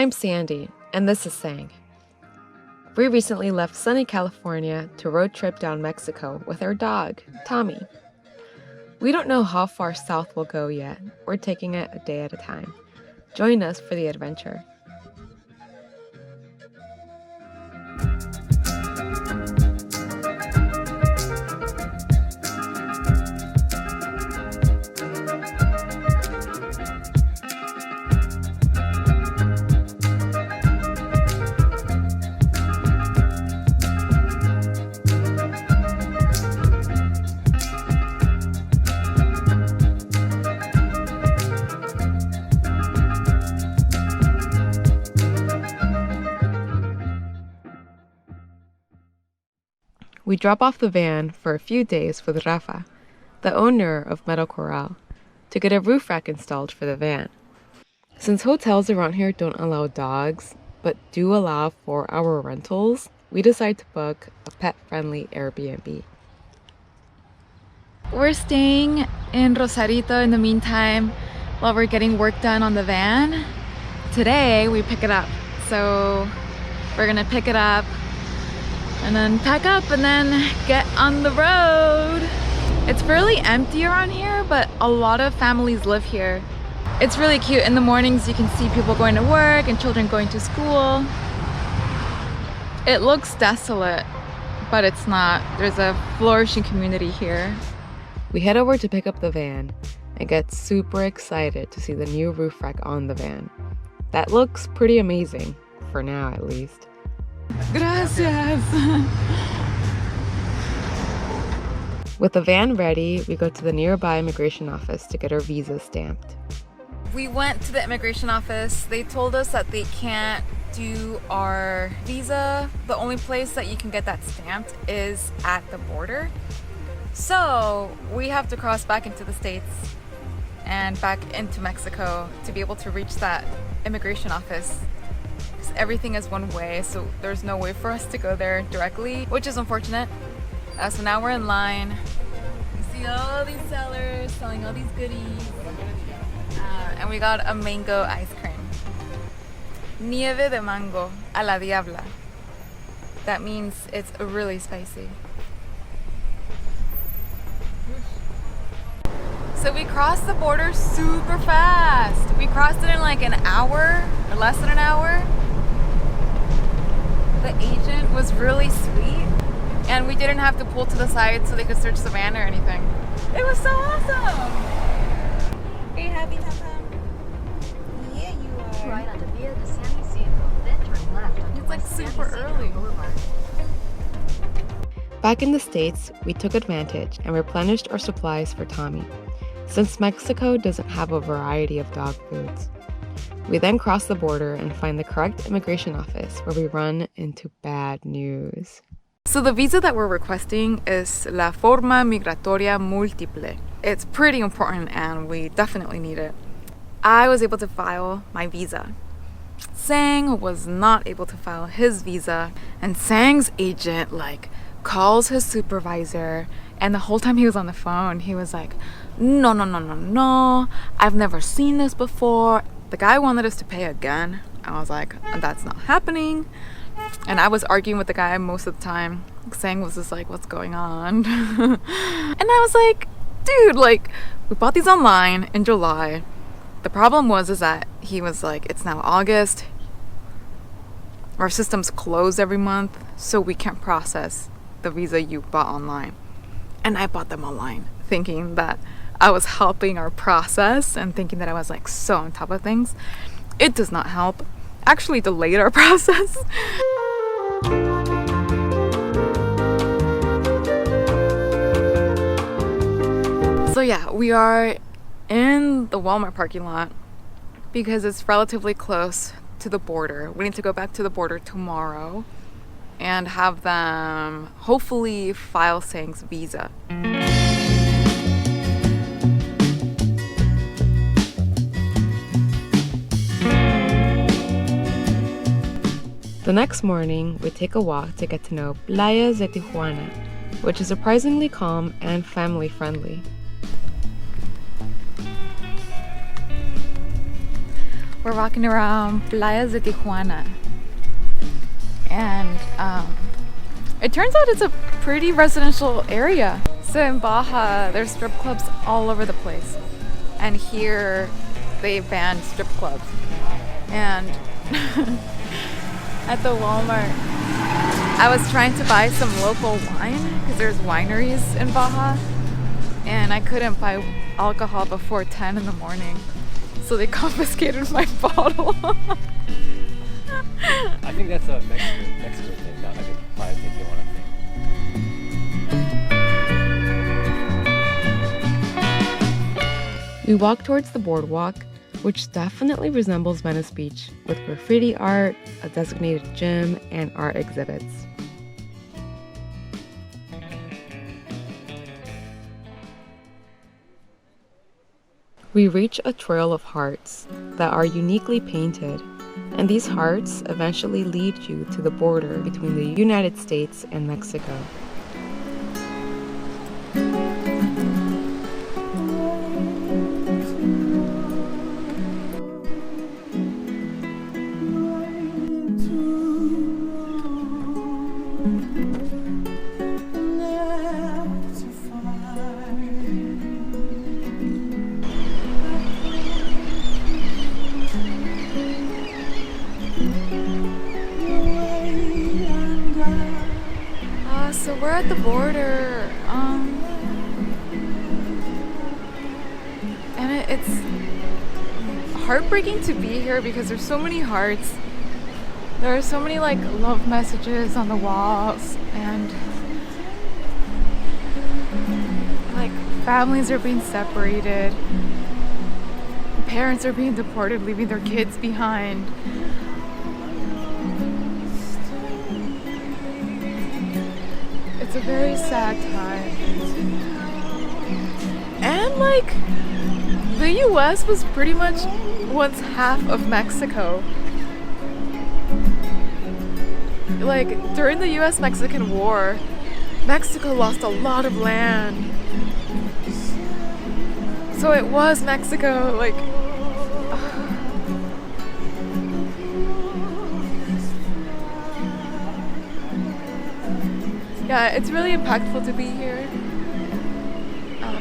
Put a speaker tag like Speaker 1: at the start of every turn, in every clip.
Speaker 1: I'm Sandy, and this is Sang. We recently left sunny California to road trip down Mexico with our dog, Tommy. We don't know how far south we'll go yet. We're taking it a day at a time. Join us for the adventure. We drop off the van for a few days with Rafa, the owner of Meadow Corral, to get a roof rack installed for the van. Since hotels around here don't allow dogs, but do allow 4-hour rentals, we decide to book a pet-friendly Airbnb.
Speaker 2: We're staying in Rosarito in the meantime while we're getting work done on the van. Today we pick it up, so we're gonna pick it up and then pack up and then get on the road. It's fairly empty around here, but a lot of families live here. It's really cute. In the mornings you can see people going to work and children going to school. It looks desolate, but it's not. There's a flourishing community here.
Speaker 1: We head over to pick up the van and get super excited to see the new roof rack on the van. That looks pretty amazing, for now at least.
Speaker 2: Gracias.
Speaker 1: With the van ready, we go to the nearby immigration office to get our visa stamped.
Speaker 2: We went to the immigration office. They told us that they can't do our visa. The only place that you can get that stamped is at the border. So we have to cross back into the States and back into Mexico to be able to reach that immigration office. Everything is one way, so there's no way for us to go there directly, which is unfortunate. So now we're in line. You see all these sellers selling all these goodies. And we got a mango ice cream. Nieve de mango a la diabla. That means it's really spicy. So we crossed the border super fast. We crossed it in like an hour or less than an hour. The agent was really sweet, and we didn't have to pull to the side so they could search the van or anything. It was so awesome! Are you happy, Tam Tam? Yeah, you are. Right onto Via de San Isidro, then turn left onto It's like super early.
Speaker 1: Back in the States, we took advantage and replenished our supplies for Tommy, since Mexico doesn't have a variety of dog foods. We then cross the border and find the correct immigration office, where we run into bad news.
Speaker 2: So the visa that we're requesting is La Forma Migratoria Múltiple. It's pretty important and we definitely need it. I was able to file my visa. Sang was not able to file his visa, and Sang's agent calls his supervisor, and the whole time he was on the phone he was like, no, I've never seen this before. The guy wanted us to pay again. I was like, that's not happening. And I was arguing with the guy most of the time. Sang was just like, what's going on? And I was like, dude, we bought these online in July. The problem was that he was like, it's now August. Our system's closed every month, so we can't process the visa you bought online. And I bought them online, thinking that I was helping our process and thinking that I was so on top of things. It does not help. Actually delayed our process. So yeah, we are in the Walmart parking lot because it's relatively close to the border. We need to go back to the border tomorrow and have them hopefully file Sang's visa.
Speaker 1: The next morning, we take a walk to get to know Plaza de Quanah, which is surprisingly calm and family-friendly.
Speaker 2: We're walking around Plaza de Quanah. And it turns out it's a pretty residential area. So in Baja, there's strip clubs all over the place. And here, they banned strip clubs. And at the Walmart, I was trying to buy some local wine because there's wineries in Baja. And I couldn't buy alcohol before 10 in the morning. So they confiscated my bottle.
Speaker 3: I think that's a Mexican thing, not like a Baja de Quanah thing.
Speaker 1: We walk towards the boardwalk, which definitely resembles Venice Beach, with graffiti art, a designated gym, and art exhibits. We reach a trail of hearts that are uniquely painted, and these hearts eventually lead you to the border between the United States and Mexico.
Speaker 2: So we're at the border, and it's heartbreaking to be here because there's so many hearts. There are so many like love messages on the walls, and like families are being separated, parents are being deported, leaving their kids behind. It's a very sad time. And like, the US was pretty much once half of Mexico. Like, during the US-Mexican War, Mexico lost a lot of land. So it was Mexico, like... Yeah, it's really impactful to be here.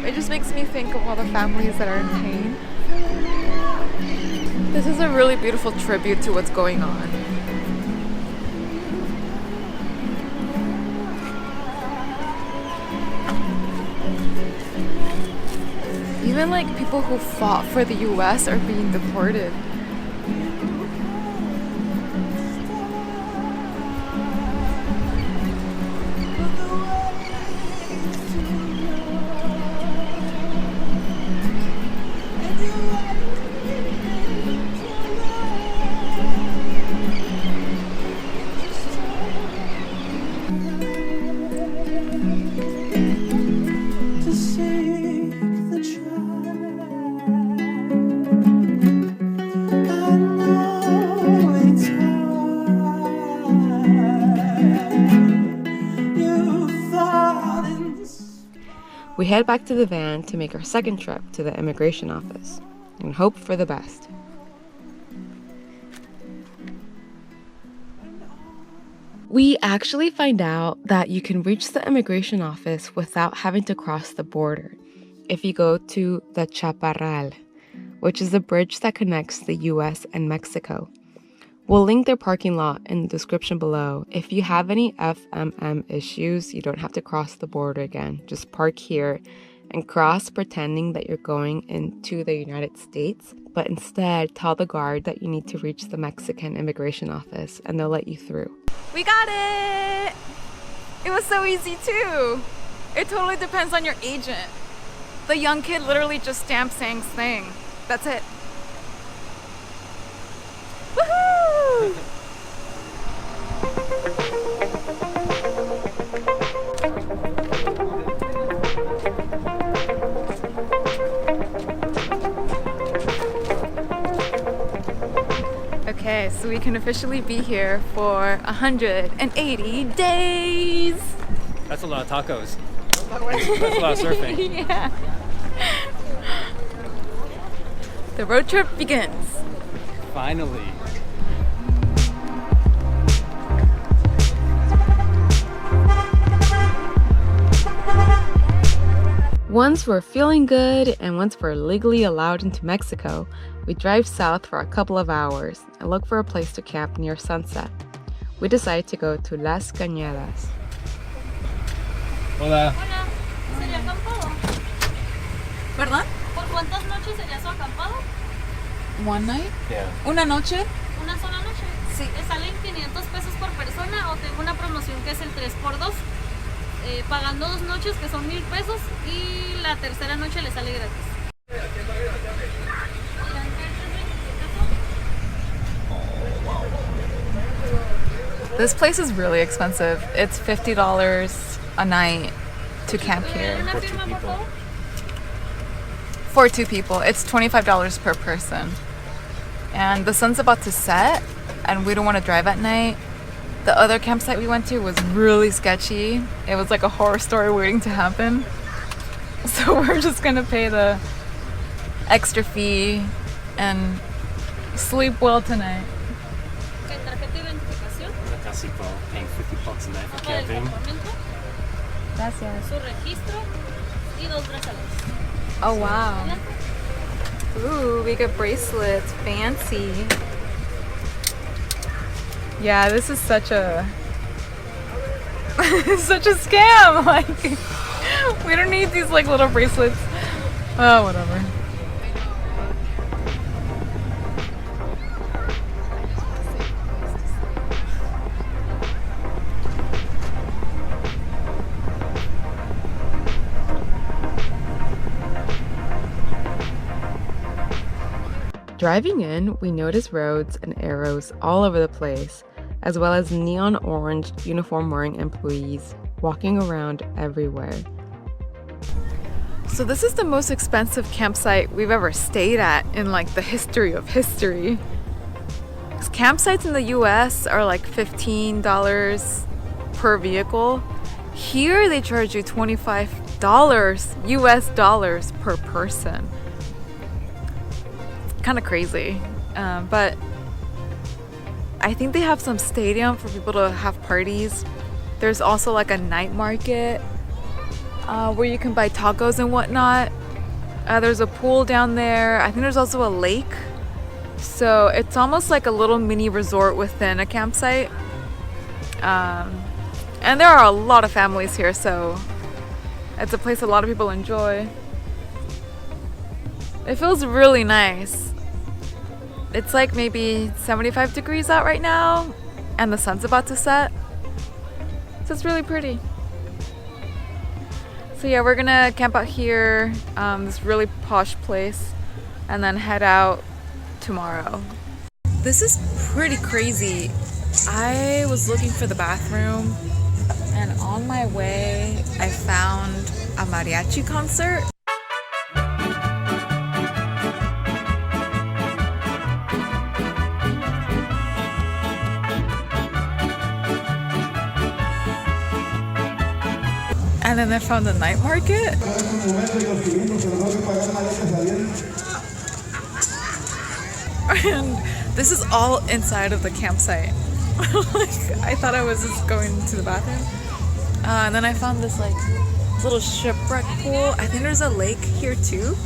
Speaker 2: It just makes me think of all the families that are in pain. This is a really beautiful tribute to what's going on. Even like people who fought for the US are being deported.
Speaker 1: We head back to the van to make our second trip to the immigration office and hope for the best. We actually find out that you can reach the immigration office without having to cross the border if you go to the Chaparral, which is the bridge that connects the US and Mexico. We'll link their parking lot in the description below. If you have any FMM issues, you don't have to cross the border again. Just park here and cross pretending that you're going into the United States, but instead tell the guard that you need to reach the Mexican immigration office and they'll let you through.
Speaker 2: We got it! It was so easy too. It totally depends on your agent. The young kid literally just stamps saying thing. That's it. Woohoo! Okay, so we can officially be here for 180 days.
Speaker 3: That's a lot of tacos. That's a lot of surfing.
Speaker 2: Yeah. The road trip begins.
Speaker 3: Finally.
Speaker 1: Once we're feeling good and once we're legally allowed into Mexico, we drive south for a couple of hours and look for a place to camp near sunset. We decide to go to Las Cañadas.
Speaker 3: Hola.
Speaker 4: Hola, ¿sería acampado?
Speaker 2: ¿Verdad?
Speaker 4: ¿Por cuántas noches sería su acampado?
Speaker 2: One night?
Speaker 3: Yeah.
Speaker 2: ¿Una noche?
Speaker 4: ¿Una sola noche?
Speaker 2: Sí.
Speaker 4: Le salen 500 pesos por persona o tengo una promoción que es el 3x2, pagando 2 noches que son 1,000 pesos y la tercera noche le sale gratis.
Speaker 2: This place is really expensive. It's $50 a night to camp here.
Speaker 4: ¿Una
Speaker 3: For 2
Speaker 4: firma, por
Speaker 3: people.
Speaker 4: favor?
Speaker 2: For 2 people. It's $25 per person. And the sun's about to set, and we don't want to drive at night. The other campsite we went to was really sketchy. It was like a horror story waiting to happen. So we're just gonna pay the extra fee and sleep well tonight.
Speaker 4: ¿Qué tarjeta de identificación?
Speaker 3: Casi paying $50 a night for
Speaker 4: Mapa del
Speaker 3: camping.
Speaker 4: campamento,
Speaker 2: Gracias.
Speaker 4: su registro y 2 brazaletes.
Speaker 2: Oh wow. Ooh, we got bracelets. Fancy. Yeah, this is such a such a scam. Like, we don't need these like little bracelets. Oh, whatever.
Speaker 1: Driving in, we notice roads and arrows all over the place, as well as neon orange uniform-wearing employees walking around everywhere.
Speaker 2: So this is the most expensive campsite we've ever stayed at in like the history of history. 'Cause campsites in the US are like $15 per vehicle. Here they charge you $25 US dollars per person. Kind of crazy, but I think they have some stadium for people to have parties. There's also like a night market where you can buy tacos and whatnot. There's a pool down there. I think there's also a lake. So it's almost like a little mini resort within a campsite. And there are a lot of families here, so it's a place a lot of people enjoy. It feels really nice. It's like maybe 75 degrees out right now, and the sun's about to set. So it's really pretty. So yeah, we're gonna camp out here, this really posh place, and then head out tomorrow. This is pretty crazy. I was looking for the bathroom, and on my way, I found a mariachi concert. And then I found the night market. And this is all inside of the campsite. Like, I thought I was just going to the bathroom. And then I found this like little shipwreck pool. I think there's a lake here too.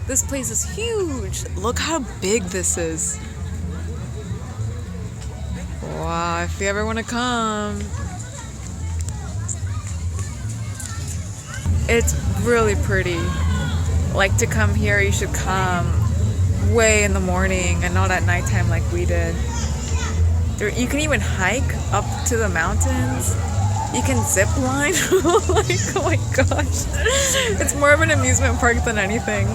Speaker 2: This place is huge. Look how big this is. Wow, if you ever want to come. It's really pretty. Like, to come here, you should come way in the morning and not at nighttime like we did. You can even hike up to the mountains. You can zip line. Like, oh my gosh. It's more of an amusement park than anything.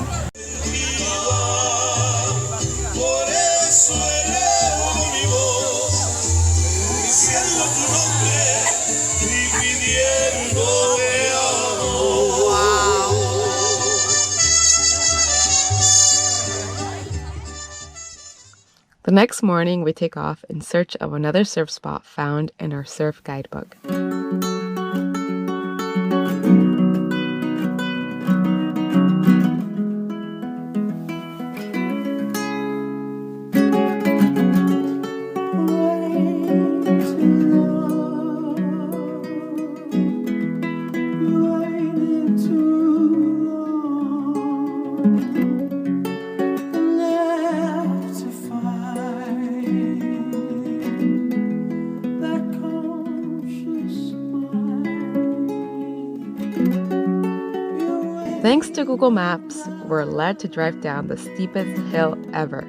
Speaker 1: The next morning, we take off in search of another surf spot found in our surf guidebook. Thanks to Google Maps, we're led to drive down the steepest hill ever.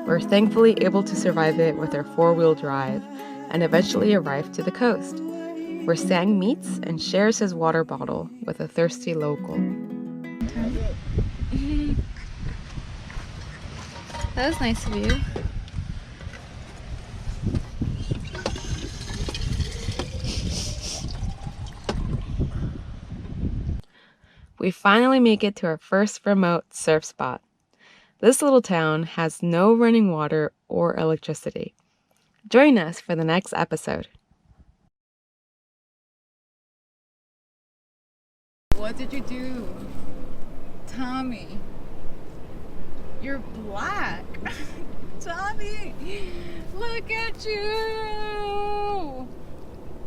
Speaker 1: We're thankfully able to survive it with our four-wheel drive and eventually arrive to the coast, where Sang meets and shares his water bottle with a thirsty local.
Speaker 2: That was nice of you.
Speaker 1: We finally make it to our first remote surf spot. This little town has no running water or electricity. Join us for the next episode.
Speaker 2: What did you do? Tommy. You're black. Tommy, look at you.